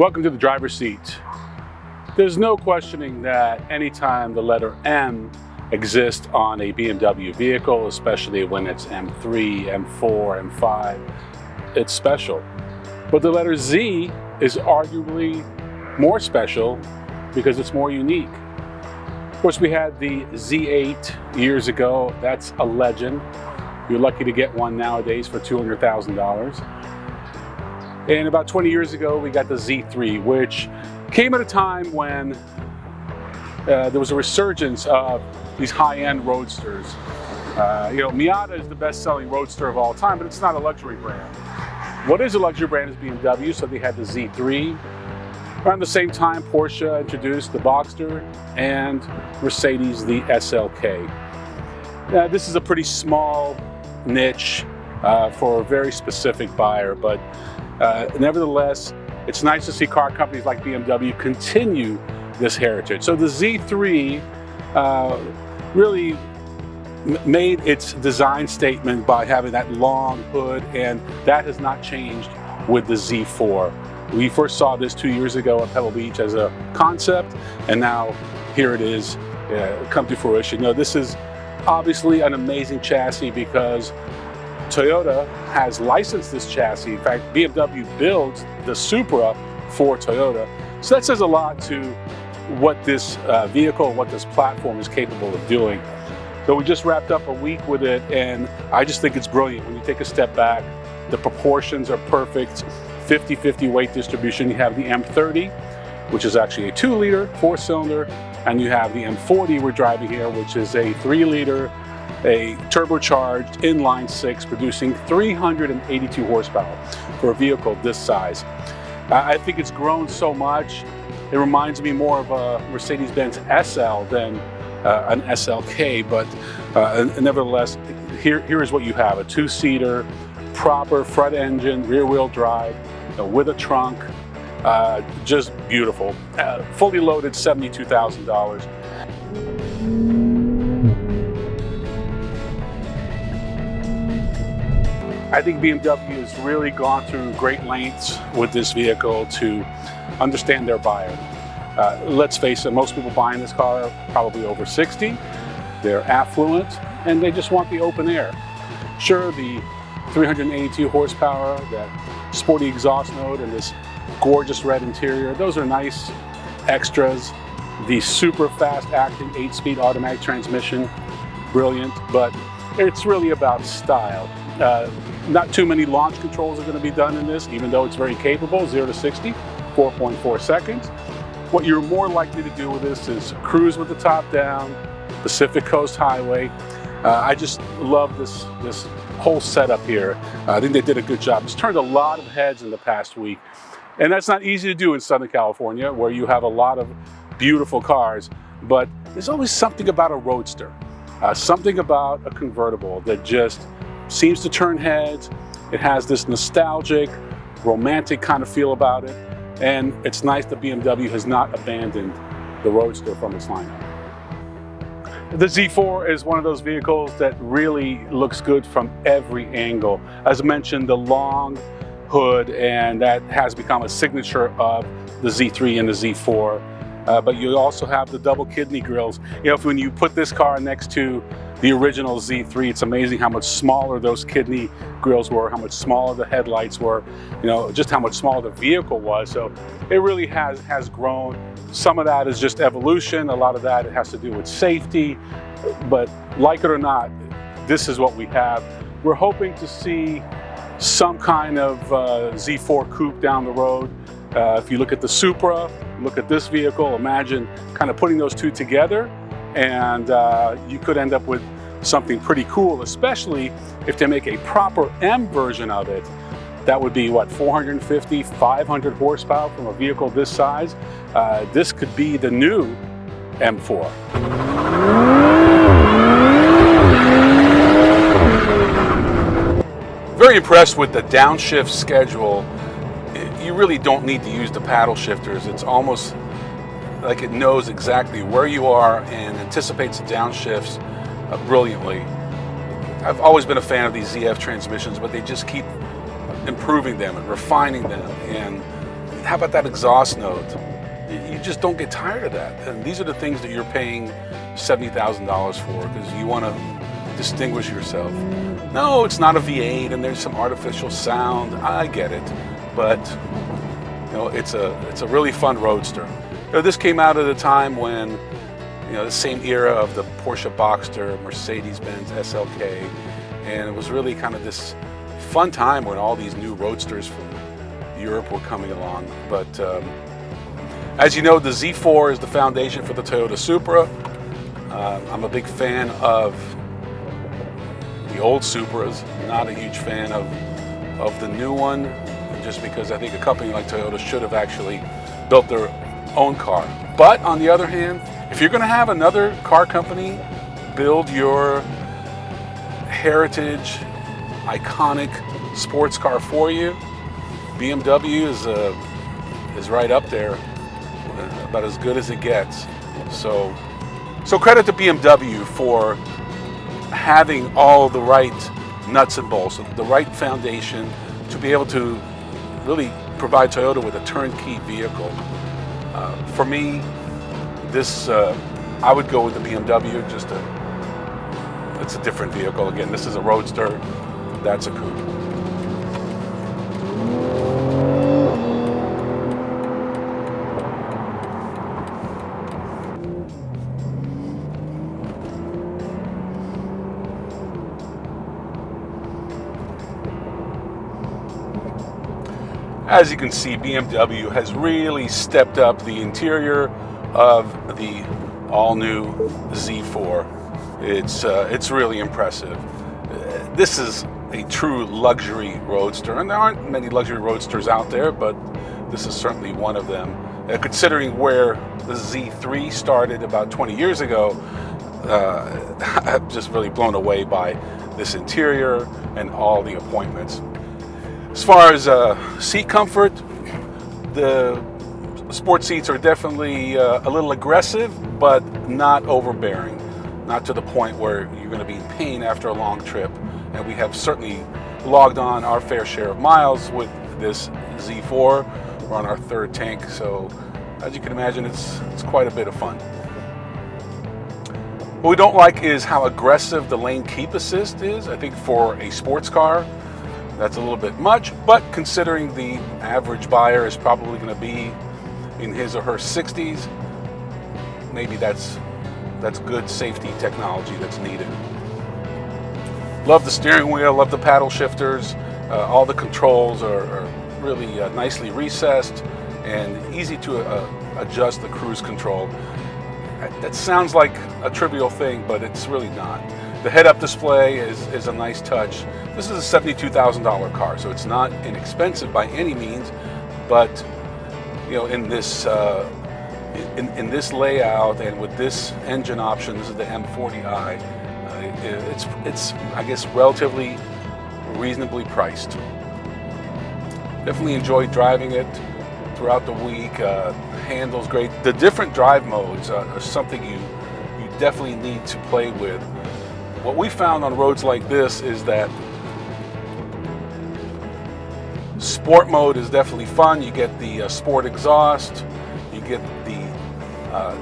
Welcome to the driver's seat. There's no questioning that anytime the letter M exists on a BMW vehicle, especially when it's M3, M4, M5, it's special. But the letter Z is arguably more special because it's more unique. Of course, we had the Z8 years ago. That's a legend. You're lucky to get one nowadays for $200,000. And about 20 years ago, we got the Z3, which came at a time when there was a resurgence of these high-end roadsters. Miata is the best-selling roadster of all time, but it's not a luxury brand. What is a luxury brand is BMW, so they had the Z3. Around the same time, Porsche introduced the Boxster and Mercedes the SLK. This is a pretty small niche for a very specific buyer, but nevertheless, it's nice to see car companies like BMW continue this heritage. So the Z3 really made its design statement by having that long hood, and that has not changed with the Z4. We first saw this 2 years ago at Pebble Beach as a concept, and now here it is come to fruition. This is obviously an amazing chassis because Toyota has licensed this chassis. In fact, BMW builds the Supra for Toyota. So that says a lot to what this vehicle, what this platform is capable of doing. So we just wrapped up a week with it, and I just think it's brilliant. When you take a step back, the proportions are perfect. 50-50 weight distribution. You have the M30, which is actually a 2-liter, 4-cylinder, and you have the M40 we're driving here, which is a 3-liter, a turbocharged inline 6, producing 382 horsepower for a vehicle this size. I think it's grown so much, it reminds me more of a Mercedes-Benz SL than an SLK, but nevertheless, here is what you have: a 2-seater, proper front engine, rear-wheel drive, with a trunk, just beautiful. Fully loaded, $72,000. I think BMW has really gone through great lengths with this vehicle to understand their buyer. Let's face it, most people buying this car are probably over 60. They're affluent, and they just want the open air. Sure, the 382 horsepower, that sporty exhaust note, and this gorgeous red interior, those are nice extras. The super fast-acting 8-speed automatic transmission, brilliant, but it's really about style. Not too many launch controls are going to be done in this, even though it's very capable. 0 to 60, 4.4 seconds. What you're more likely to do with this is cruise with the top down, Pacific Coast Highway. I just love this whole setup here. I think they did a good job. It's turned a lot of heads in the past week, and that's not easy to do in Southern California, where you have a lot of beautiful cars, but there's always something about a Roadster, something about a convertible that just seems to turn heads. It has this nostalgic, romantic kind of feel about it, and it's nice that BMW has not abandoned the Roadster from its lineup. The Z4 is one of those vehicles that really looks good from every angle. As I mentioned, the long hood, and that has become a signature of the Z3 and the Z4. But you also have the double kidney grills. When you put this car next to the original Z3, it's amazing how much smaller those kidney grills were, how much smaller the headlights were, just how much smaller the vehicle was. So it really has grown. Some of that is just evolution. A lot of that it has to do with safety. But like it or not, this is what we have. We're hoping to see some kind of Z4 coupe down the road. If you look at the Supra, look at this vehicle, imagine kind of putting those two together, and you could end up with something pretty cool, especially if they make a proper M version of it. That would be, 450, 500 horsepower from a vehicle this size. This could be the new M4. Very impressed with the downshift schedule. You really don't need to use the paddle shifters. It's almost like it knows exactly where you are and anticipates the downshifts brilliantly. I've always been a fan of these ZF transmissions, but they just keep improving them and refining them, and how about that exhaust note? You just don't get tired of that. And these are the things that you're paying $70,000 for because you want to distinguish yourself. No, it's not a V8 and there's some artificial sound. I get it, but it's a really fun roadster. This came out at a time when the same era of the Porsche Boxster, Mercedes-Benz SLK, and it was really kind of this fun time when all these new roadsters from Europe were coming along. But as you know, the Z4 is the foundation for the Toyota Supra. I'm a big fan of the old Supras, not a huge fan of the new one, just because I think a company like Toyota should have actually built their own car. But on the other hand, if you're going to have another car company build your heritage, iconic sports car for you, BMW is right up there, about as good as it gets. So credit to BMW for having all the right nuts and bolts, the right foundation to be able to really provide Toyota with a turnkey vehicle. For me, this I would go with the BMW. It's a different vehicle. Again, this is a Roadster. That's a coupe. As you can see, BMW has really stepped up the interior of the all-new Z4. It's really impressive. This is a true luxury roadster, and there aren't many luxury roadsters out there, but this is certainly one of them. Considering where the Z3 started about 20 years ago, I'm just really blown away by this interior and all the appointments. As far as seat comfort, the sport seats are definitely a little aggressive, but not overbearing. Not to the point where you're going to be in pain after a long trip. And we have certainly logged on our fair share of miles with this Z4. We're on our third tank, so as you can imagine, it's quite a bit of fun. What we don't like is how aggressive the lane keep assist is. I think for a sports car, that's a little bit much, but considering the average buyer is probably going to be in his or her 60s, maybe that's good safety technology that's needed. Love the steering wheel, love the paddle shifters. All the controls are really nicely recessed and easy to adjust the cruise control. That sounds like a trivial thing, but it's really not. The head-up display is a nice touch. This is a $72,000 car, so it's not inexpensive by any means, but in this in this layout and with this engine option, this is the M40i. It's I guess relatively reasonably priced. Definitely enjoyed driving it throughout the week. Handles great. The different drive modes are something you definitely need to play with. What we found on roads like this is that sport mode is definitely fun. You get the sport exhaust, you get the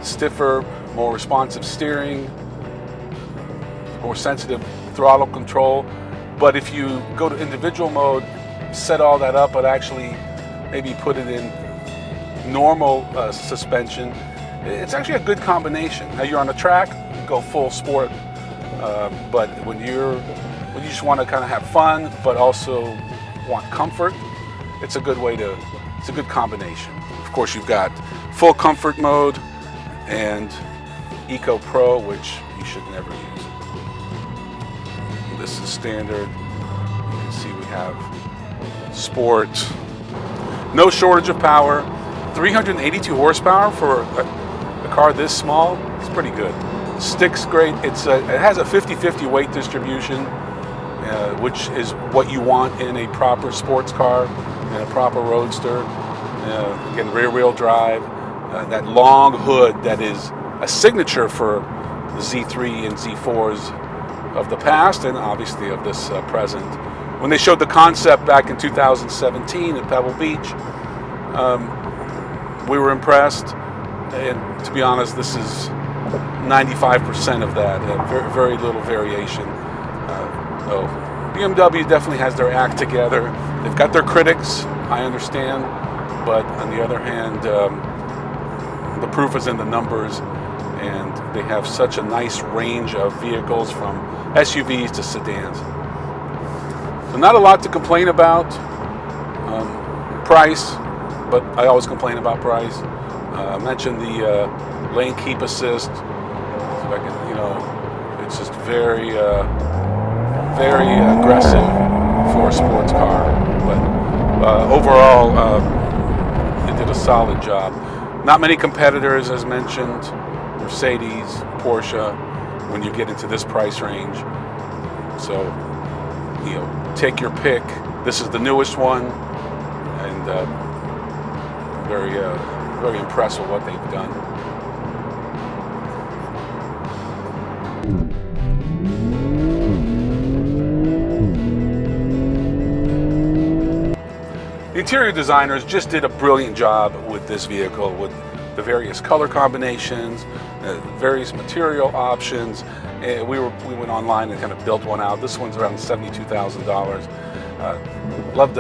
stiffer, more responsive steering, more sensitive throttle control. But if you go to individual mode, set all that up, but actually maybe put it in normal suspension, it's actually a good combination. Now you're on a track, go full sport. But when you just want to kind of have fun, but also want comfort, it's a good combination. Of course, you've got full comfort mode and Eco Pro, which you should never use. This is standard. You can see we have sport. No shortage of power. 382 horsepower for a car this small. It's pretty good. Stick's great. It has a 50-50 weight distribution, which is what you want in a proper sports car and a proper roadster. Again, rear-wheel drive. That long hood that is a signature for the Z3 and Z4s of the past and obviously of this present. When they showed the concept back in 2017 at Pebble Beach, We were impressed, and to be honest, this is 95% of that. Very, very little variation. So BMW definitely has their act together. They've got their critics, I understand, but on the other hand, the proof is in the numbers, and they have such a nice range of vehicles from SUVs to sedans. So not a lot to complain about. Price, but I always complain about price. I mentioned the lane keep assist. So I can, you know, it's just very, very aggressive for a sports car. But overall, it did a solid job. Not many competitors, as mentioned. Mercedes, Porsche, when you get into this price range. So, you know, take your pick. This is the newest one, and very, very impressed with what they've done. The interior designers just did a brilliant job with this vehicle, with the various color combinations, various material options. We went online and kind of built one out. This one's around $72,000. Love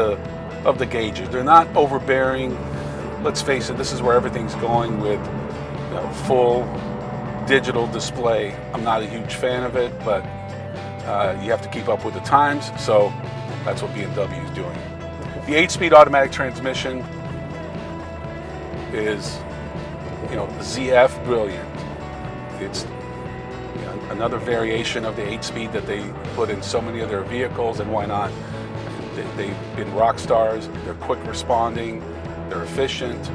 the gauges. They're not overbearing. Let's face it, this is where everything's going with, you know, full digital display. I'm not a huge fan of it, but you have to keep up with the times, so that's what BMW is doing. The 8-speed automatic transmission is, you know, ZF brilliant. It's, you know, another variation of the 8-speed that they put in so many of their vehicles, and why not? They've been rock stars. They're quick responding, they're efficient,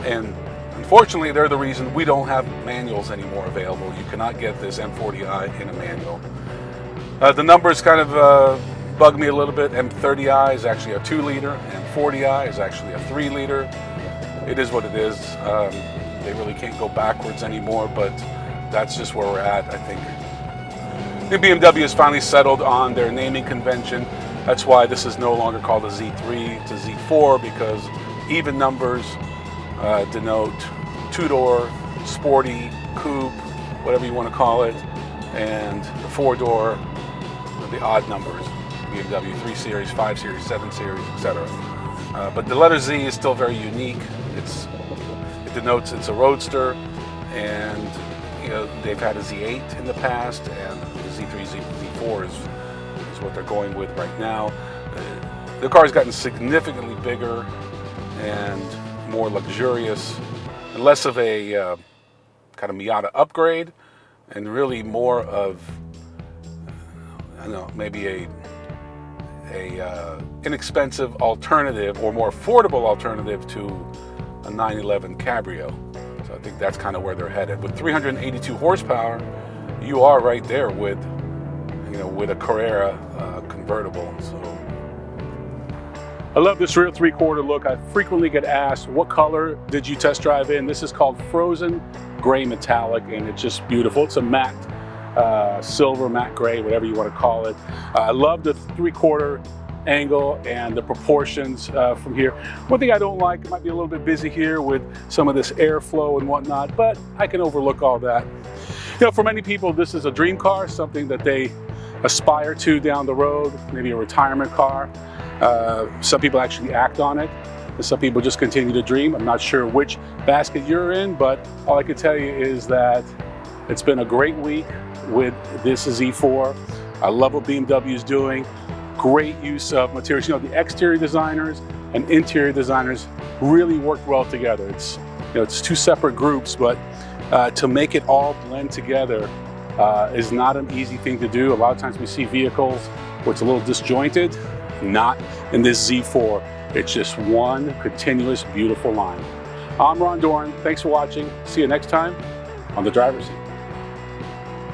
and unfortunately they're the reason we don't have manuals anymore available. You cannot get this M40i in a manual. The numbers kind of bug me a little bit. M30i is actually a 2-liter, M40i is actually a 3-liter. It is what it is. They really can't go backwards anymore, but that's just where we're at, I think. The BMW has finally settled on their naming convention. That's why this is no longer called a Z3 to Z4, because even numbers denote two-door, sporty, coupe, whatever you want to call it, and the 4-door, the odd numbers. BMW 3 Series, 5 Series, 7 Series, etc. But the letter Z is still very unique. It denotes it's a Roadster, and you know, they've had a Z8 in the past, and the Z3, Z4 is what they're going with right now. The car has gotten significantly bigger and more luxurious, and less of a kind of Miata upgrade, and really more of, I don't know, maybe a inexpensive alternative, or more affordable alternative to a 911 Cabrio. So I think that's kind of where they're headed. With 382 horsepower, you are right there with, you know, with a Carrera convertible. So I love this rear 3/4 look. I frequently get asked, what color did you test drive in? This is called Frozen Gray Metallic, and it's just beautiful. It's a matte silver, matte gray, whatever you want to call it. I love the 3/4 angle and the proportions from here. One thing I don't like, it might be a little bit busy here with some of this airflow and whatnot, but I can overlook all that. You know, for many people, this is a dream car, something that they aspire to down the road, maybe a retirement car. Some people actually act on it, and some people just continue to dream. I'm not sure which basket you're in, but all I can tell you is that it's been a great week with this Z4. I love what BMW is doing. Great use of materials. You know, the exterior designers and interior designers really worked well together. It's, you know, it's two separate groups, but to make it all blend together is not an easy thing to do. A lot of times we see vehicles where it's a little disjointed. Not in this Z4. It's just one continuous, beautiful line. I'm Ron Doran. Thanks for watching. See you next time on The Driver's Seat.